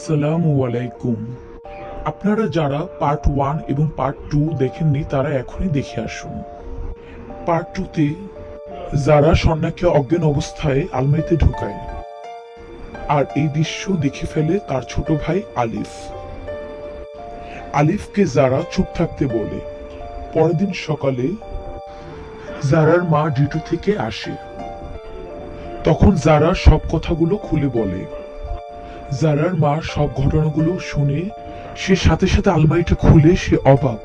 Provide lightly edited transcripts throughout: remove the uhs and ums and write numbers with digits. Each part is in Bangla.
আসসালামু আলাইকুম। আপনারা যারা পার্ট 1 এবং পার্ট 2 দেখেননি তারা এখনই দেখে আসুন। পার্ট 2তে যারা সন্ন্যাকে অজ্ঞান অবস্থায় আলমারিতে ঢুকায় আর এই দৃশ্য দেখে ফেলে তার ছোট ভাই আলিফ। আলিফকে যারা চুপ থাকতে বলে। পরের দিন সকালে জারার মা ডিউটি থেকে আসে। তখন জারা সব কথাগুলো খুলে বলে। জারার মা সব ঘটনাগুলো শুনে সে সাথে সাথে আলমারিটা খুলে সে অবাক।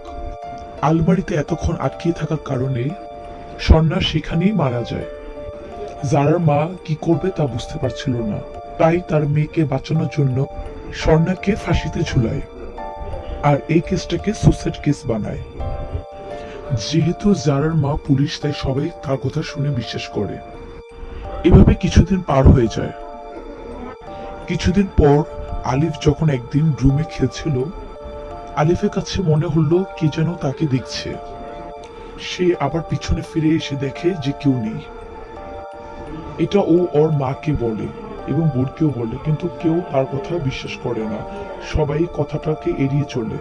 আলমারিতে এতক্ষণ আটকে থাকার কারণে সন্ন্যাস সেখানেই মারা যায়। জারার মা কি করবে তা বুঝতে পারছিল না, তাই তার মেয়েকে বাঁচানোর জন্য স্বর্ণাকে ফাঁসিতে ঝুলায় আর এই কেসটাকে সুসাইড কেস বানায়। যেহেতু জারার মা পুলিশ, তাই সবাই তার কথা শুনে বিশ্বাস করে। এভাবে কিছুদিন পার হয়ে যায়। কিছুদিন পর আলিফ যখন একদিন রুমে খেলছিল, আলিফের কাছে মনে হলো কে যেন তাকে দেখছে। সে আবার পিছনে ফিরে এসে দেখে যে কেউ নেই। এটা ও ওর মাকে বলে এবং বোনকেও বলে, কিন্তু কেউ তার কথা বিশ্বাস করে না। সবাই কথাটাকে এড়িয়ে চলে।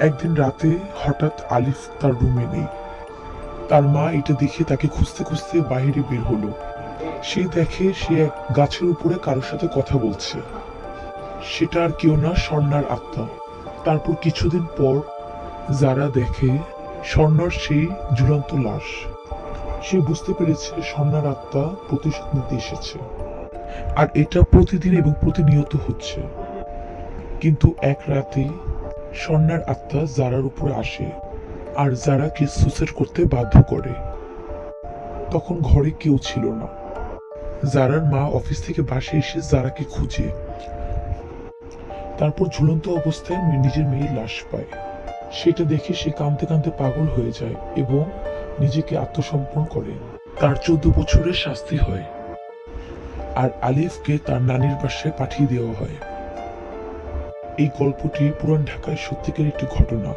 একদিন রাতে হঠাৎ আলিফ তার রুমে নেই। তার মা এটা দেখে তাকে খুঁজতে খুঁজতে বাইরে বের হলো। সে দেখে সে এক গাছের উপরে কারোর সাথে কথা বলছে। সেটা আর কেউ না, স্বর্ণার আত্মা। তারপর কিছুদিন পর যারা দেখে স্বর্ণার সেই ঝুলন্ত লাশ। সে বুঝতে পেরেছে স্বর্ণার আত্মা প্রতিশোধ নিতে এসেছে, আর এটা প্রতিদিন এবং প্রতিনিয়ত হচ্ছে। কিন্তু এক রাতে স্বর্ণার আত্মা জারার উপরে আসে আর জারাকে সুসাইড করতে বাধ্য করে। তখন ঘরে কেউ ছিল না। জারার মা অফিস থেকে বাসায় এসে জারাকে খুঁজে, তারপর ঝুলন্ত অবস্থায় নিজের মেয়ের লাশ পায়। সেটা দেখে সে কাঁদতে কাঁদতে পাগল হয়ে যায় এবং নিজেকে আত্মসমর্পণ করে। তার 14 বছরের শাস্তি হয় আর আলিফকে তার নানির বাসায় পাঠিয়ে দেওয়া হয়। এই গল্পটি পুরান ঢাকায় সত্যিকার একটি ঘটনা।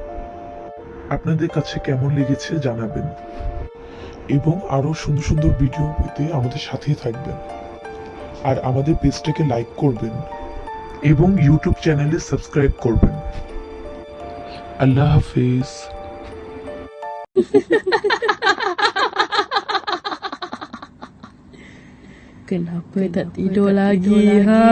আপনাদের কাছে কেমন লেগেছে জানাবেন এবং আরো সুন্দর সুন্দর ভিডিও পেতে আমাদের সাথেই থাকবেন। আর আমাদের পেজটাকে লাইক করবেন এবং ইউটিউব চ্যানেলে সাবস্ক্রাইব করবেন। আল্লাহ হাফেজ। Kenapa tak tidur lagi, ha?